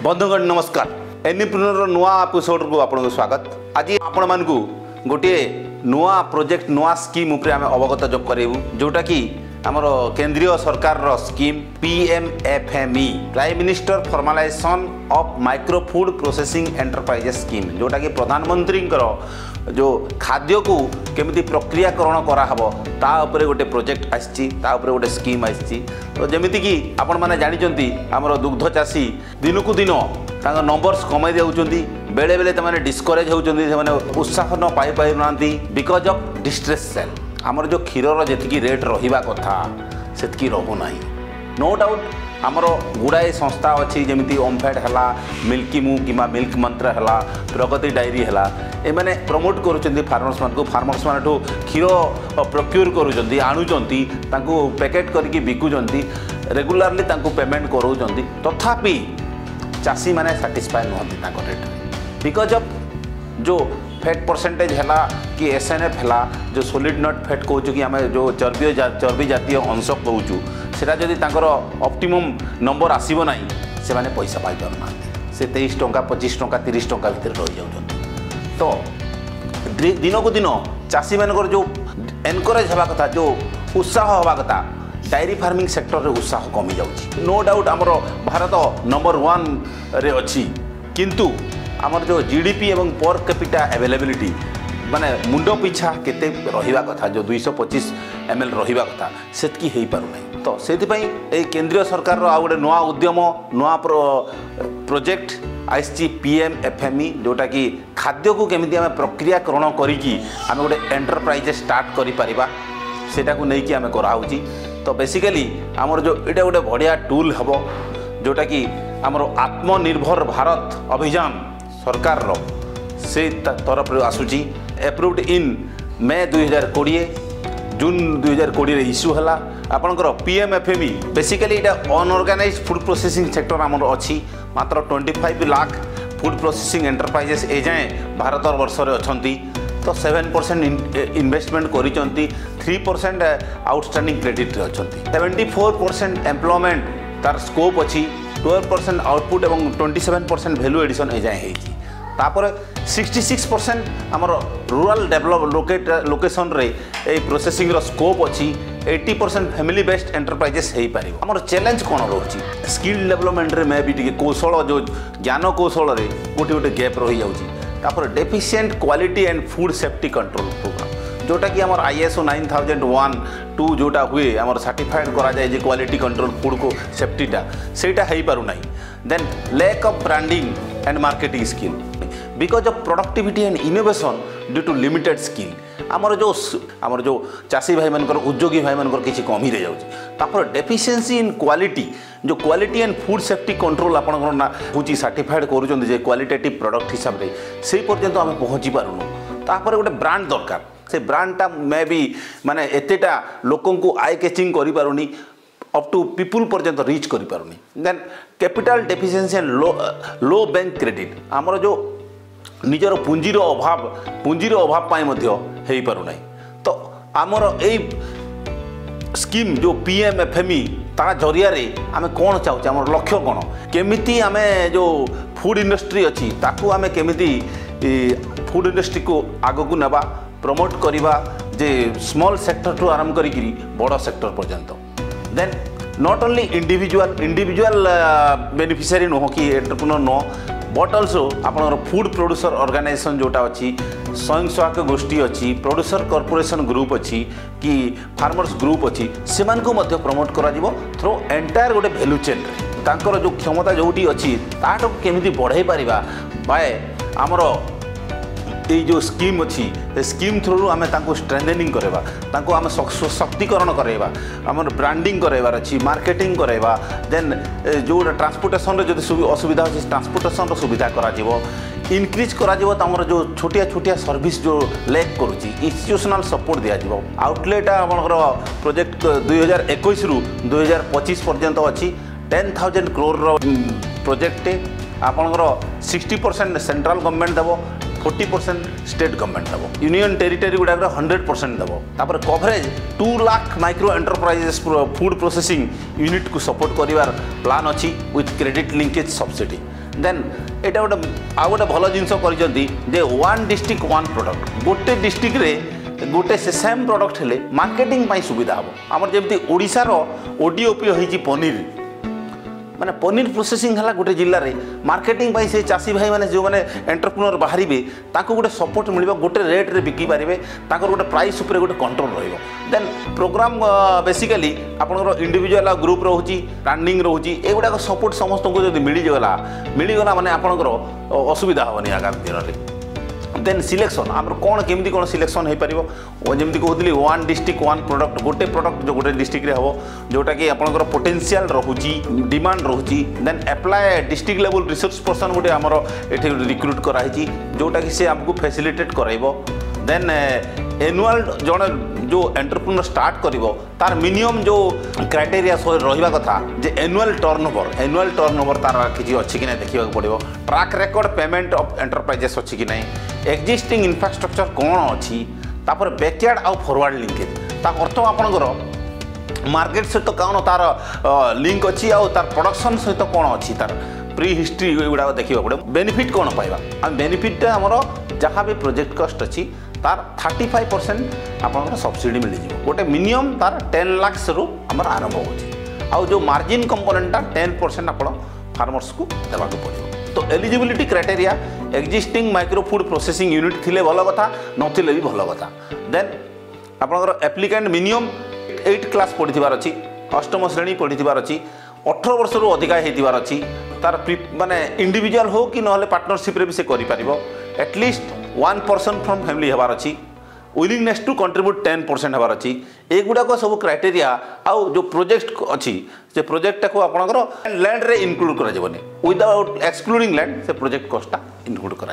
बंधुगण नमस्कार। एनिप्रेन्योर नुआ एपिसोड को आपको स्वागत। आज आपण मानकु गोटे नुआ प्रोजेक्ट नुआ स्कीम उपरे आम अवगत जो करेबु जोटा कि आमर केंद्रीय सरकार रो scheme PMFME prime minister formalisation of micro food processing enterprises scheme जोटा कि प्रधानमंत्री जो खाद्य को केमिति प्रक्रियाकरण कराहब ता उपरे गोटे प्रोजेक्ट आछि ता उपरे गोटे स्कीम आछि। तो जमिति कि आपण माने जानिचंती आमर दुग्ध चाषी दिनकू दिन तांका नंबर्स कमाई जाउचंती बेले बेले तमाने डिस्करेज होउचंती सेमाने उत्साह न पाई पाई नांती बिकॉज ऑफ डिस्ट्रेस सेल। आमर जो क्षीरर जेतिकी रेट रहिबा कथा सेतिकी रहू नाही। नो डाउट आमर गुड़ाए संस्था अच्छी जमीती ओमफेड है मिल्की मू कि मिल्क मंत्र है प्रगति डायरी है एमाने प्रमोट करुँच फार्मर्स मान को फार्मर्स मान क्षीर प्रोक्योर करुँच आणुचंती तांको पैकेट करके बिकुचंती रेगुलारली तांको पेमेंट कराउचंती तथापि चाषी माने सैटिस्फाई नुहंती तांको रेट बिकॉज ऑफ जो फैट परसेंटेज है कि SNF है जो सॉलिड नट फैट कहूँ कि आम जो चर्बी जातीय अंश कहूँ सेटा जदि तांकर ऑप्टिमम नंबर आसीबो नाही से माने पैसा पाई पार ना से 23 टंका 25 टंका 30 टंका भीतर रही जाउछन। तो दिन को दिन चाषी मानकर जो एनकरेज हवा कथा जो उत्साह हवा कथा डायरी फार्मिंग सेक्टर रे उत्साह कमी जाउछि। नो डाउट आमर भारत नंबर 1 रे अछि किंतु आमर जो GDP एवं पर कैपिटा अवेलेबिलिटी माने मुंड पिछा केते रहिबा कथा जो 225 ml रहिबा कथा सेतकी हेई पारु नै। तो सेति पई ए केंद्रीय सरकार रो आ गोटे नुआ उद्यम नुआ प्रोजेक्ट आइछि PMFME जोटा कि खाद्य को केमिति आमे प्रक्रियाकरण करिकी आमे गोटे एंटरप्राइज स्टार्ट करि परिबा सेटा को नै कि आमे करा होछि। तो बेसिकली आमर जो एटा गोटे बढ़िया टूल हबो जोटा कि आमर आत्मनिर्भर भारत अभियान सरकार रो से तरफ आसूची एप्रूव्ड इन मे 2020 जून 2020 रे इश्यू हला आपनकर PMFME बेसिकली इटा अनऑर्गेनाइज्ड फूड प्रोसेसिंग सेक्टर आमर अछि मात्र 25 लाख फूड प्रोसेसिंग एंटरप्राइजेस ए जाए भारत वर्ष रे अछंती। तो 7% इन्वेस्टमेंट करिचंती 3% आउटस्टैंडिंग क्रेडिट रे अछंती 74% एम्प्लॉयमेंट तार स्कोप अछि 12% आउटपुट एवं 27% वैल्यू एडिशन ए जाए हेछि। तापर 66% आमर रूरल डेवलप लोकेशन रे ए प्रोसेसिंग रो स्कोप अछि 80% फैमिली बेस्ड एंटरप्राइजेस हेई पारिबो। आमर चैलेंज कोन रहउछि स्किल डेवलपमेंट रे मे भी टिके कौशल जो ज्ञान कौशल रे गोटे गोटे गैप रही जाउछि। तापर deficient quality and food safety control programme जोटा कि आमर ISO 9001-2 जोटा हुए आमर सर्टिफाइड करा जाए जे क्वालिटी कंट्रोल फूड को सेफ्टीटा सेटा हेई पारु नाही। Then lack of branding and marketing skill because of productivity and innovation due to limited skill आमर जो चाषी भाई मानकर उद्योगी भाई मानकर किसी कमी रह जाउछि। तापर डेफिशिएंसी इन क्वालिटी जो quality and food safety control आपनकर ना होची सर्टिफाइड करूचंदी जे क्वालिटेटिव प्रोडक्ट हिसाब रे सेही पर्यंत आमे पहुंची पारुनु। तापर गोटे ब्रांड दरकार से ब्रांडटा मे भी माने एतेटा लोकन को आई कैचिंग करि पारुनी अप टू पीपुल पर्यंत रीच करि पारुनी। Then capital deficiency and low bank credit आमर जो निजर पुंजीर अभाव पाई मध्य हेई पारु नाही। तो आमर ए स्कीम जो PMFME ता जरिया रे आमे कोन चाहूचे आमर लक्ष्य कोन केमिति आमे जो फूड इंडस्ट्री अछि ताकू आमे केमिति फूड इंडस्ट्री को आगो को नेबा प्रमोट करिबा जे स्मॉल सेक्टर टू आरंभ करिकरी बड़ सेक्टर पर्यंत। Then not only individual beneficiary नो कि एंटरप्रेन्योर नो बट ऑल्सो आपनर फूड प्रोड्यूसर ऑर्गेनाइजेशन जोटा अच्छी स्वयं सहायक गोष्ठी अच्छी प्रोड्यूसर कॉर्पोरेशन ग्रुप अच्छी कि फार्मर्स ग्रुप अच्छी से प्रमोट करा थ्रू एंटायर गोटे वैल्यू चेन तांकर जो क्षमता जोटी अच्छी ताटो केमिति बढ़ाई पारिबा बाय आमर ये जो स्कीम अच्छी स्कीम थ्रू आम स्ट्रेंथनिंग करवा तांको आम सशक्तिकरण करवा आम ब्रांडिंग करवार अच्छी मार्केटिंग करवा। देन जो ट्रांसपोर्टेशन जो असुविधा अच्छी ट्रांसपोर्टेशन सुविधा करा इनक्रीज करा तमर जो छोटिया छोटिया सर्विस जो लैक करुच्ची इंस्टीट्यूशनल सपोर्ट दिज्व। आउटलेट आमर प्रोजेक्ट 2021 रु 2025 पर्यंत अच्छी 10,000 करोड़ प्रोजेक्ट आपंकर 60% सेंट्रल गवर्नमेंट देव 40% स्टेट गवर्नमेंट देव यूनियन टेरिटरी गुड़ाक 100% देव। तापर coverage 2 lakh micro enterprises food processing unit को सपोर्ट करिवार प्लान अच्छी with credit linkage subsidy. Then एटा गोटे भल जिनस कर वन डिस्ट्रिक्ट वन प्रोडक्ट गोटे डिस्ट्रिक्ट रे गोटे से सेम प्रोडक्ट हेले मार्केटिंग सुविधा हम आमर जमी ओडिशार ओडीओपी होई पनीर माने पनीर प्रोसेसिंग है गोटे जिले में मार्केटिंग से चाषी भाई मैंने जो मैंने एंटरप्रेन्योर बाहर ताको गोटे सपोर्ट मिल गोटे रेट रे बिकी पारे गोटे प्राइस उपर गोटे कंट्रोल देन प्रोग्राम बेसिकली आपंकर इंडिविजुअल ग्रुप रोची रनिंग रोची एगुड़ा सपोर्ट समस्त को जो मिलगला माने आपंकर असुविधा हेनी आगामी दिन में देन सिलेक्शन आम कौन केमती कौन सिलेक्शन हो पार जमी कहती वन डिस्ट्रिक्ट वन प्रोडक्ट गोटे प्रोडक्ट जो गोटे डिस्ट्रिक्ट रे हम जोटा कि आपंकर पोटेंशियल रोची डिमांड रोची then apply district level resource person गोटे आमर ये रिक्रुट कराई जोटा कि सी आमको फैसिलिटेट कराइबो देन एनुअल जड़े जो एंटरप्रेन्योर स्टार्ट करिवो तार मिनिमम जो क्राइटेरिया रहिबा कथा जे एनुअल टर्नओवर तार किसी अच्छी कि नहीं देखा पड़ो track record payment of enterprises अच्छी कि नहीं एक्जिस्टिंग इंफ्रास्ट्रक्चर कौन अच्छी तापर बैकयार्ड आउ फॉरवर्ड लिंकेज ता अर्थ आपंकर मार्केट सहित कौन तार लिंक अच्छी आउ तार प्रोडक्शन सहित कौन अच्छी तार प्री हिस्ट्री गुड़ा देखा पड़ो बेनिफिट कौन पाइबा आम बेनिफिट आमर जहाँ भी प्रोजेक्ट कस्ट अच्छी तार 35% आपंकर सब्सिडी मिल जाए गोटे मिनिमम तार 10 लाख रु आमर आरंभ हो जो मार्जिन कंपोनेंटा 10% आप फार्मर्स को देवाक पड़ो तो eligibility criteria existing micro food processing unit थिले भल कथा नथिले भी भल कथा देन आपंकर एप्लिकेंट मिनिमम 8 क्लास पढ़िथिबार अछि अष्टम श्रेणी पढ़िथिबार अछि 18 वर्ष रु अधिका हेतिबार अछि तार माने इंडिविजुअल हो कि नहले पार्टनरशिप रे भी से करि पारिबो एटलिस्ट 1% फ्रॉम फैमिली हबार अच्छी विलिंगनेस टू कंट्रीब्यूट 10% हबार अच्छी एगुड़ाक सब क्राइटेरिया आउ जो प्रोजेक्ट अच्छी से प्रोजेक्ट को आपंकर लैंड रे इनक्लूड कर विदाउट एक्सक्लूडिंग लैंड से प्रोजेक्ट कस्टा इनक्लूड कर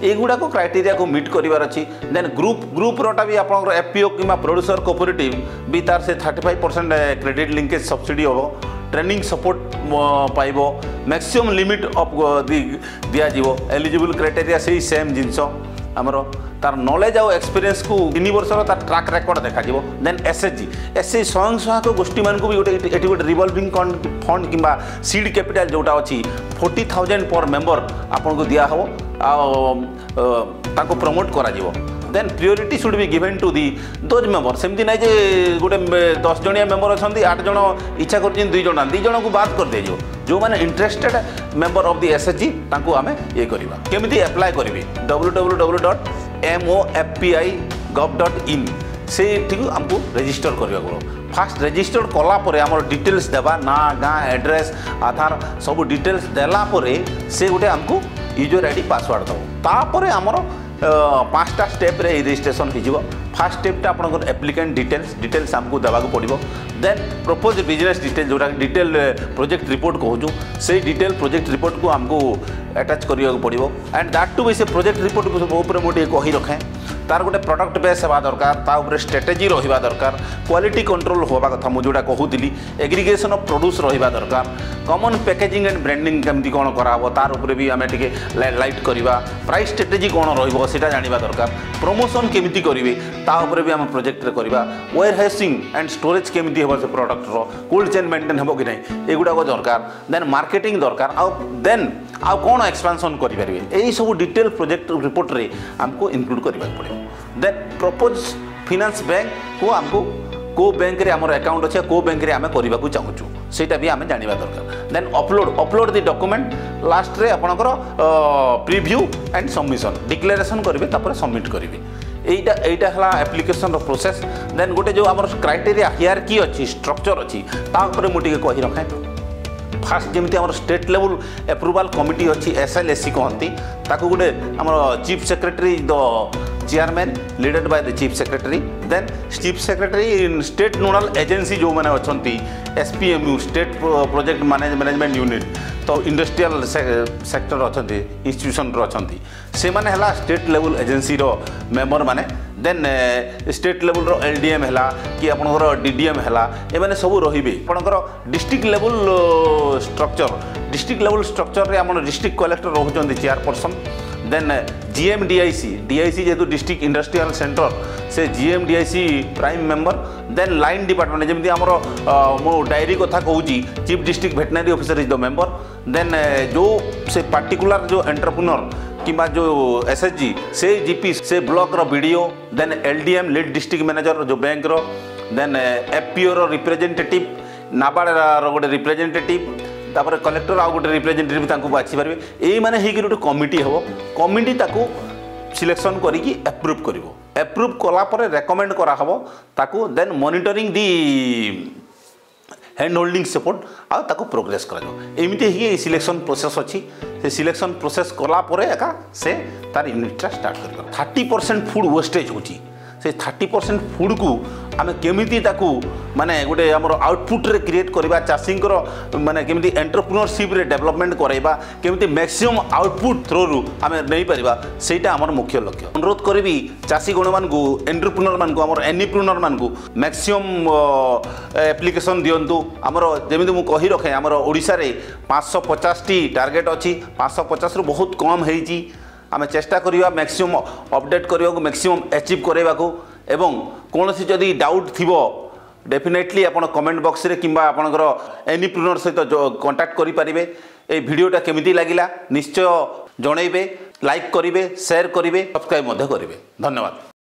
एगुड़ाक क्राइटेरिया को मीट करार अच्छी देन ग्रुप रोटा भी आपंकर एफपीओ कि प्रोड्यूसर कोऑपरेटिव भी तार से 35% क्रेडिट लिंकेज सब्सिडी हम ट्रेनिंग सपोर्ट पाइबो maximum limit of these eligible criteria से सेम जिनस आमर तार नॉलेज आउ एक्सपीरियंस को 3 वर्ष तार ट्रैक रेकर्ड देखा देन एसएचजी स्वयं सहायक गोष्ठी मान को भी गोटे रिवॉल्विंग फंड कि सीड कैपिटल जोटा अच्छी 40,000 पर मेंबर आपन को दिया हो प्रमोट करा then priority should be given to the those member सेमती ना जे गोटे 10 जणिया मेंबर अच्छा 8 जन इच्छा कर 2 जन को बात कर दियो जो मैंने interested member of the SHG तांको आमे ये करबा केमिति अप्लाई करबे www.mofpi.gov.in से ठीक हमको रजिस्टर करबा को फास्ट रजिस्टर कला परे हमर डिटेल्स देबा ना गाँ एड्रेस आधार सब डिटेल्स देला परे से गोटे हमको यूजर आईडी पासवर्ड दो तापरे हमर 5टा स्टेप रे रजिस्ट्रेशन हो फास्ट स्टेपटा आपंकर एप्लिकेंट डिटेल्स आमको देवाक पड़ो देन प्रपोज बिजनेस डिटेल जोटा डिटेल प्रोजेक्ट रिपोर्ट कहूँ से डिटेल प्रोजेक्ट रिपोर्ट को आमको अटैच करने पड़ो एंड दैट टू भी से प्रोजेक्ट रिपोर्ट ऊपर मुझे कही रखे तार गोटे प्रोडक्ट बेस हवा दरकार ता ऊपर स्ट्रेटेजी रहिबा दरकार क्वालिटी कंट्रोल होबा कथा मु जोटा कहूली एग्रीगेशन ऑफ प्रोड्यूस रहिबा दरकार कॉमन पैकेजिंग एंड ब्रांडिंग केमती कौन कराबो तार ऊपर भी आमे टिके लाइट करबा प्राइस स्ट्रेटेजी कौन रहिबो सेटा जानिबा दरकार प्रमोशन केमती करिवे ता ऊपर भी आमे प्रोजेक्ट रे करबा वेयर हाउसिंग एंड स्टोरेज केमती हेबो से प्रोडक्ट रो कोल्ड चेन मेंटेन हेबो कि नहीं एगुडा को दरकार देन मार्केटिंग दरकार देन आउ कौन एक्सपेंशन करि परिबे एई सब डिटेल प्रोजेक्ट रिपोर्ट रे हमको इंक्लूड करबा पड़े देन प्रपोज फाइनेंस बैंक को हमको को बैंक रे हमर अकाउंट अच्छे को बैंक रे आमे करबा को चाहूचु सेटा भी आमे जानिबा दरकार then upload the document last रे आपनकर प्रीव्यू एंड सबमिशन डिक्लेरेशन करिवे तापर सबमिट करिवे एटा हला एप्लिकेशन रो प्रोसेस देन गोटे जो हमर क्राइटेरिया हियरकी अच्छी स्ट्रक्चर अच्छी ता ऊपर मु टिके कहि रखे फास्ट जमी आम स्टेट लेवल एप्रुवाल कमिटी अच्छी SLSC कहती ताकू गोटे आम chief secretary the chairman leaded by the chief secretary then chief secretary state nodal agency जो मैंने अच्छा SPMU state project management unit तो इंडस्ट्रियल सेक्टर अच्छा इंस्टीट्यूशन अच्छा से मैंने है स्टेट लेवल एजेंसी रो मेंबर माने देन स्टेट लेवल रो LDM है कि आपंकर DDM है ये मैंने सब रे आपंकर डिस्ट्रिक्ट लेवल स्ट्रक्चर रे आम डिस्ट्रिक्ट कलेक्टर रोचते चेयरपर्सन देन DIC जेहेतु डिस्ट्रिक्ट इंडस्ट्रियल सेंटर से GMDIC prime member then line department जमी आमर मो डायरी कथा कहूँ chief district veterinary officer is the member then जो से पार्टिकुलर जो एंटरप्रेन्योर किंबा जो SHG से GP से ब्लॉक रो BDO then LDM lead district manager जो बैंक रो देन FPO रो रिप्रेजेंटेटिव नाबार्ड रो गोटे रिप्रेजेंटेटिव तापर कलेक्टर आउ गोटे रिप्रेजेंटेटिव तांको बाछि पारबे एई माने हेकि गोटे कमिटी हबो कमिटी ताको सिलेक्शन करिकी अप्रूव करिवो अप्रूव कला परे रेकमेंड करा हबो ताको then monitoring the hand holding support आ ताको प्रोग्रेस करा जाओ एमिति ही सिलेक्शन प्रोसेस अछि से सिलेक्शन प्रोसेस कला परे एका से तार यूनिट स्टार्ट कर 30% फूड वेस्टेज होची से 30% फूड को आम केमिति ताकू माने गोटे आमर आउटपुट रे क्रिएट करबा चाषींकर माने केमिति एंटरप्रेन्योरशिप रे डेवलपमेंट करबा केमिति मैक्सिमम आउटपुट थ्रू रु आमे नै परिबा सेटा आमर मुख्य लक्ष्य अनुरोध करबी चाषी गण मान को एंटरप्रेन्योर मान को आमर एनीप्रेन्योर मान को मैक्सिमम एप्लिकेशन दियंतु आमर जेमिति मु कहि रखे आमर ओडिसा रे 550 टी टार्गेट अछि 550 रु बहुत कम हेची आमे चेष्टा करिया मैक्सिमम अपडेट करिया को मैक्सिमम अचीव करैबा को एवं कौन सी जदि डाउट थिबो डेफिनेटली आपण कमेंट बॉक्स रे किंबा आपनकर एनीप्रेन्योर सहित कांटेक्ट करि परिबे ए वीडियोटा केमिति लागिला निश्चय जणैबे लाइक करिवे शेयर करिवे सब्सक्राइब मध्य करिवे धन्यवाद।